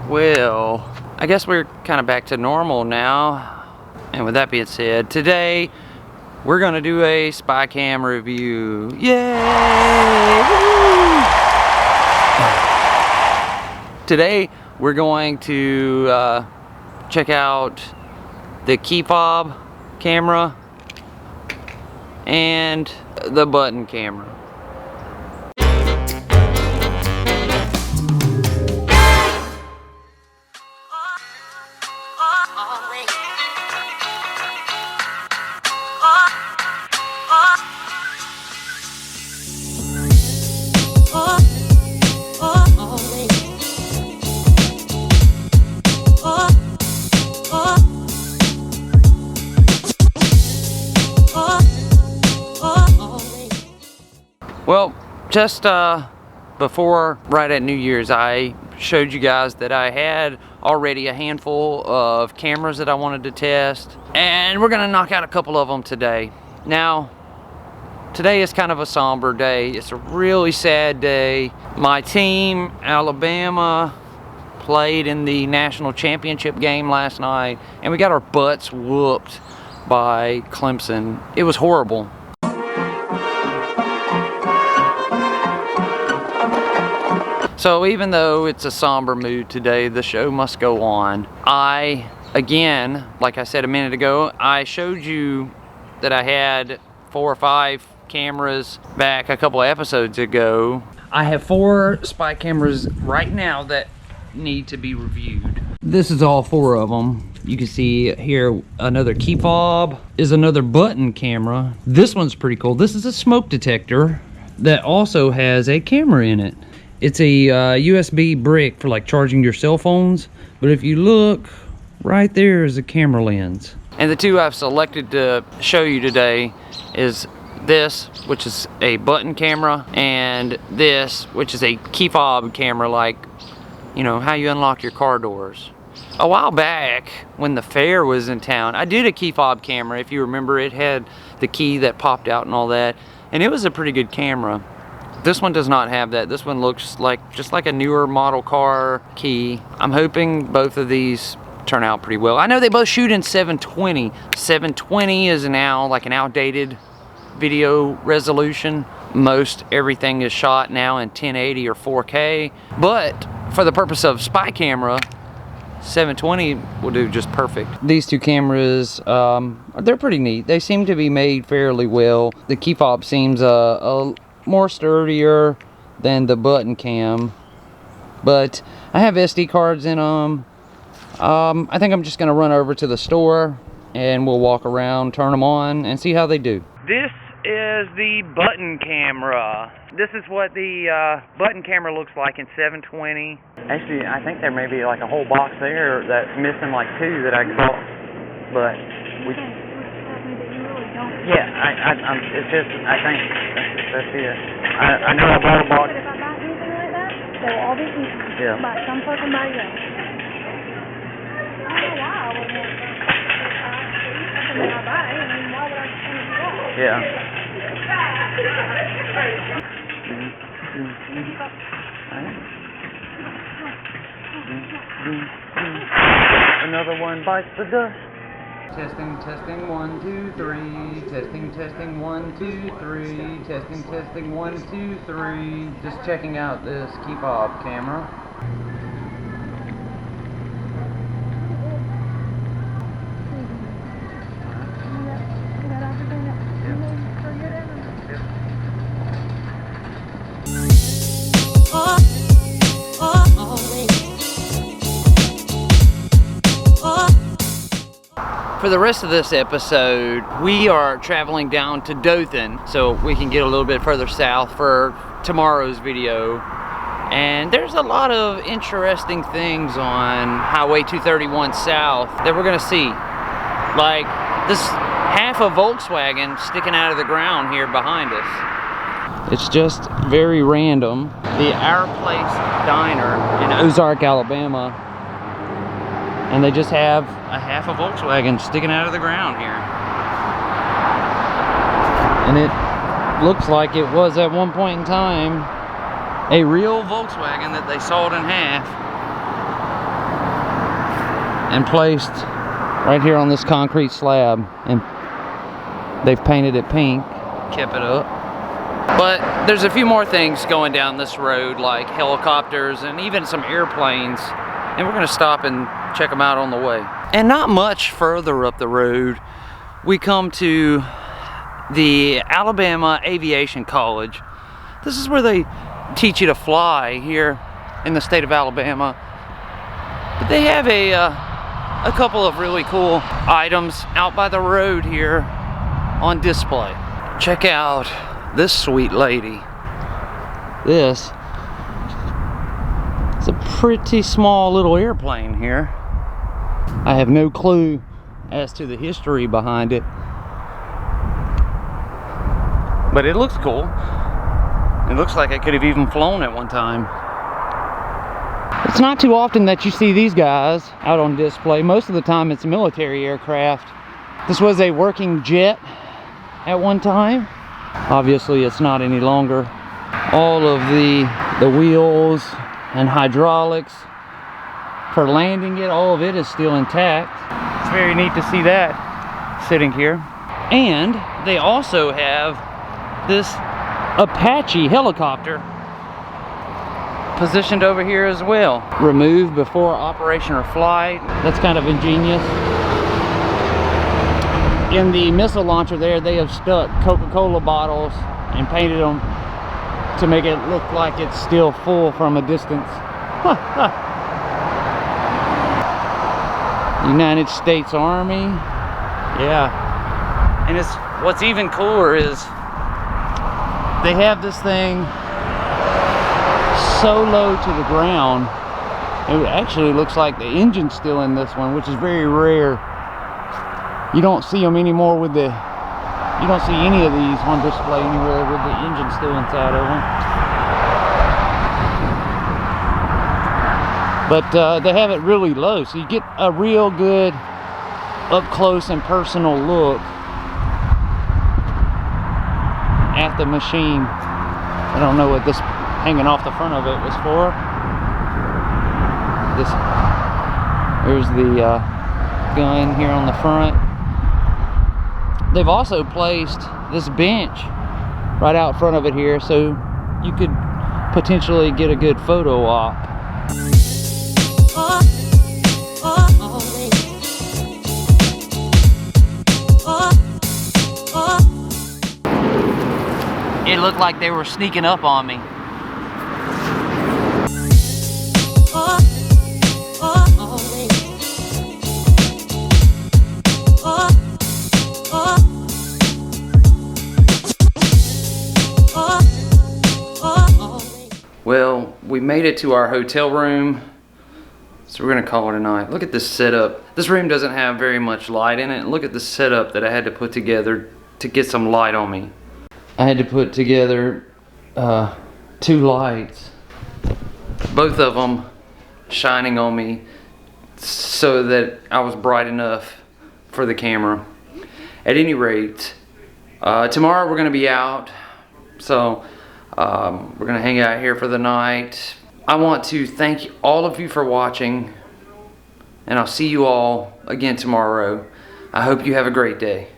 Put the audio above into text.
Well, I guess we're kind of back to normal now. And with that being said, today we're gonna do a spy cam review. Yay! Woo! Today we're going to check out the key fob camera and the button camera. Well, just before, right at New Year's, I showed you guys that I had already a handful of cameras that I wanted to test, and we're gonna knock out a couple of them today. Now, today is kind of a somber day. It's a really sad day. My team, Alabama, played in the national championship game last night, and we got our butts whooped by Clemson. It was horrible. So even though it's a somber mood today, the show must go on. Again, like I said a minute ago, I showed you that I had 4 or 5 cameras back a couple of episodes ago. I have 4 spy cameras right now that need to be reviewed. This is all 4 of them. You can see here another key fob is another button camera. This one's pretty cool. This is a smoke detector that also has a camera in it. It's a USB brick for like charging your cell phones, but if you look, right there is a camera lens. And the 2 I've selected to show you today is this, which is a button camera, and this, which is a key fob camera, like, you know, how you unlock your car doors. A while back, when the fair was in town, I did a key fob camera. If you remember, it had the key that popped out and all that, and it was a pretty good camera. This one does not have that. This one looks like just like a newer model car key. I'm hoping both of these turn out pretty well. I know they both shoot in 720. 720 is now like an outdated video resolution. Most everything is shot now in 1080 or 4K. But for the purpose of spy camera, 720 will do just perfect. These 2 cameras, they're pretty neat. They seem to be made fairly well. The key fob seems a more sturdier than the button cam, but I have SD cards in them. I think I'm just gonna run over to the store and we'll walk around, turn them on, and see how they do. This is the button camera. This is what the button camera looks like in 720. Actually, I think there may be like a whole box there that's missing like 2 that I bought, but we... Yeah, it's just, I think that's it. I know I bought a box. But if I buy anything like that, they will all be eaten by some somebody else. I don't know why I would want something I buy, I mean, why would I just want to do that? Yeah. Another one bites the dust. Testing, testing, 1, 2, 3. Testing, testing, 1, 2, 3. Testing, testing, 1, 2, 3. Just checking out this key fob camera. For the rest of this episode, we are traveling down to Dothan so we can get a little bit further south for tomorrow's video. And there's a lot of interesting things on Highway 231 South that we're gonna see. Like this half a Volkswagen sticking out of the ground here behind us. It's just very random. The Our Place Diner in Ozark, Alabama. And they just have a half a Volkswagen sticking out of the ground here. And it looks like it was at one point in time a real Volkswagen that they sawed in half. and placed right here on this concrete slab, and they've painted it pink, kept it up. But there's a few more things going down this road, like helicopters and even some airplanes, and we're gonna stop and check them out on the way. And not much further up the road, we come to the Alabama Aviation College. This is where they teach you to fly here in the state of Alabama. But they have a couple of really cool items out by the road here on display. Check out this sweet lady. This is a pretty small little airplane here. I have no clue as to the history behind it, but it looks cool. It looks like I could have even flown at one time. It's not too often that you see these guys out on display. Most of the time it's military aircraft. This was a working jet at one time. Obviously it's not any longer. All of the wheels and hydraulics for landing it, all of it is still intact. It's very neat to see that sitting here. And they also have this Apache helicopter positioned over here as well. Removed before operation or flight. That's kind of ingenious. In the missile launcher there, they have stuck Coca-Cola bottles and painted them to make it look like it's still full from a distance. United States Army. Yeah. And what's even cooler is they have this thing so low to the ground. It actually looks like the engine's still in this one, which is very rare. You don't see them anymore with the, you don't see any of these on display anywhere with the engine still inside of them. But they have it really low, so you get a real good up close and personal look at the machine. I don't know what this hanging off the front of it was for. There's the gun here on the front. They've also placed this bench right out front of it here, so you could potentially get a good photo op. It looked like they were sneaking up on me. Well, we made it to our hotel room, so we're gonna call it a night. Look at this setup. This room doesn't have very much light in it. Look at the setup that I had to put together to get some light on me. I had to put together 2 lights, both of them shining on me so that I was bright enough for the camera. At any rate, tomorrow we're gonna be out, so we're gonna hang out here for the night. I want to thank all of you for watching, and I'll see you all again tomorrow. I hope you have a great day.